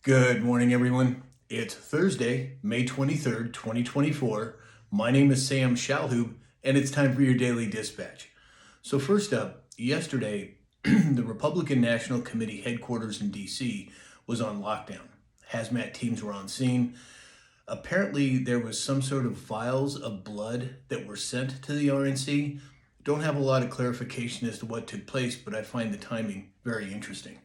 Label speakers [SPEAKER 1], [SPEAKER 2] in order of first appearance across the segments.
[SPEAKER 1] Good morning, everyone. It's Thursday, May 23rd, 2024. My name is Sam Shalhoub, and it's time for your daily dispatch. So first up, yesterday, the Republican National Committee headquarters in D.C. was on lockdown. Hazmat teams were on scene. Apparently, there was some sort of vials of blood that were sent to the RNC. Don't have a lot of clarification as to what took place, but I find the timing very interesting.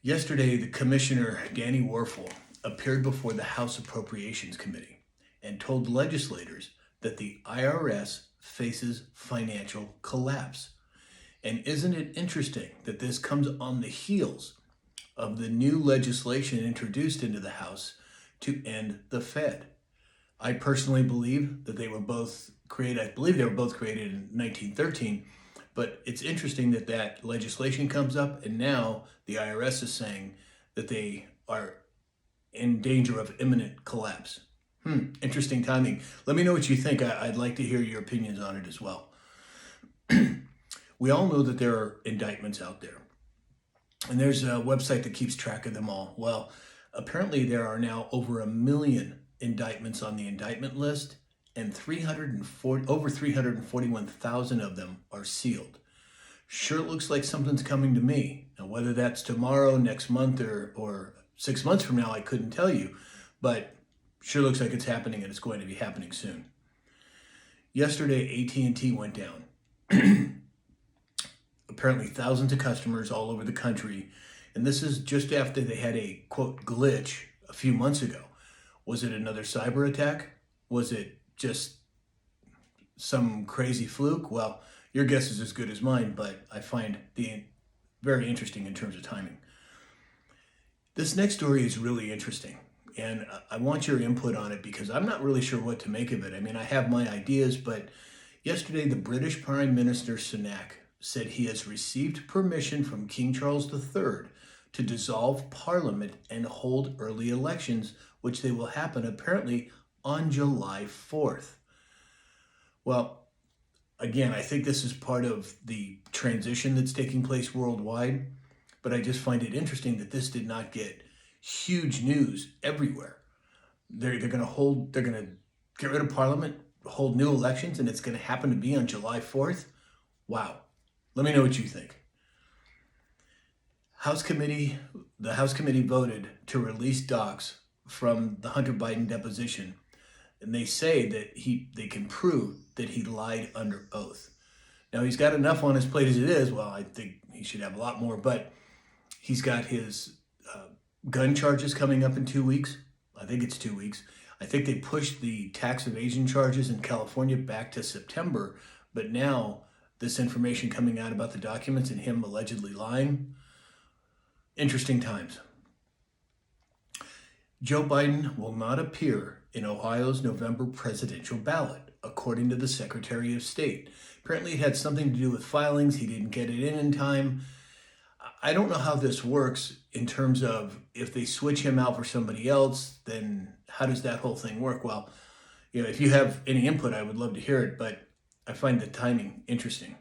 [SPEAKER 1] Yesterday, the Commissioner, Danny Werfel, appeared before the House Appropriations Committee and told legislators that the IRS faces financial collapse. And isn't it interesting that this comes on the heels of the new legislation introduced into the House to end the Fed? I personally believe that they were both created, I believe they were both created in 1913. But it's interesting that that legislation comes up, and now the IRS is saying that they are in danger of imminent collapse. Interesting timing. Let me know what you think. I'd like to hear your opinions on it as well. We all know that there are indictments out there, and there's a website that keeps track of them all. Well, apparently there are now over 1 million indictments on the indictment list, and over 341,000 of them are sealed. Sure looks like something's coming to me. Now, whether that's tomorrow, next month, or 6 months from now, I couldn't tell you, but sure looks like it's happening, and it's going to be happening soon. Yesterday, AT&T went down. Apparently, thousands of customers all over the country, and this is just after they had a, quote, glitch a few months ago. Was it another cyber attack? Was it just some crazy fluke? Well, your guess is as good as mine, but I find the very interesting in terms of timing. This next story is really interesting, and I want your input on it because I'm not really sure what to make of it. I mean, I have my ideas, but yesterday the British Prime Minister Sunak said he has received permission from King Charles III to dissolve Parliament and hold early elections, which they will happen apparently on July 4th. Well, again, I think this is part of the transition that's taking place worldwide, but I just find it interesting that this did not get huge news everywhere. They're going to get rid of Parliament, hold new elections, and it's going to happen to be on July 4th. Wow. Let me know what you think. The House Committee voted to release docs from the Hunter Biden deposition, and they say that they can prove that he lied under oath. Now, he's got enough on his plate as it is. Well, I think he should have a lot more, but he's got his gun charges coming up in 2 weeks. I think it's 2 weeks. I think they pushed the tax evasion charges in California back to September, but now this information coming out about the documents and him allegedly lying. Interesting times. Joe Biden will not appear in Ohio's November presidential ballot, according to the Secretary of State. Apparently it had something to do with filings. He didn't get it in time. I don't know how this works in terms of if they switch him out for somebody else, then how does that whole thing work? Well, if you have any input, I would love to hear it, but I find the timing interesting.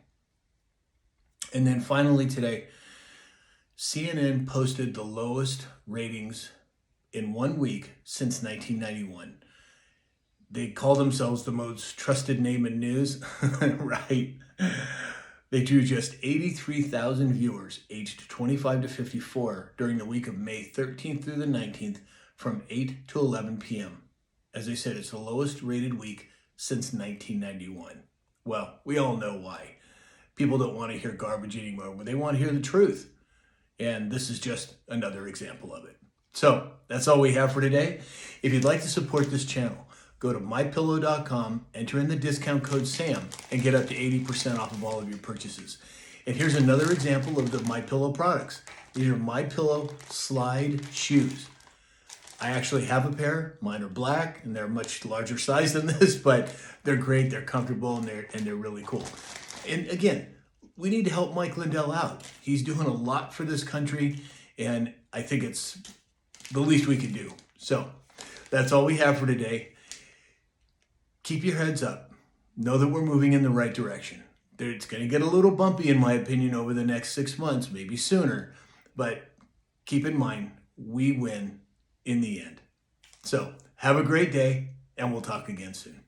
[SPEAKER 1] And then finally today, CNN posted the lowest ratings in 1 week since 1991. They call themselves the most trusted name in news, right? They drew just 83,000 viewers aged 25 to 54 during the week of May 13th through the 19th from 8 to 11 p.m. As I said, it's the lowest rated week since 1991. Well, we all know why. People don't want to hear garbage anymore, but they want to hear the truth. And this is just another example of it. So that's all we have for today. If you'd like to support this channel, go to mypillow.com, enter in the discount code SAM, and get up to 80% off of all of your purchases. And here's another example of the MyPillow products. These are MyPillow slide shoes. I actually have a pair. Mine are black, and they're much larger size than this, but they're great, they're comfortable, and they're really cool. And again, we need to help Mike Lindell out. He's doing a lot for this country, and I think it's the least we can do. So that's all we have for today. Keep your heads up. Know that we're moving in the right direction. It's going to get a little bumpy, in my opinion, over the next 6 months, maybe sooner, but keep in mind, we win in the end. So have a great day, and we'll talk again soon.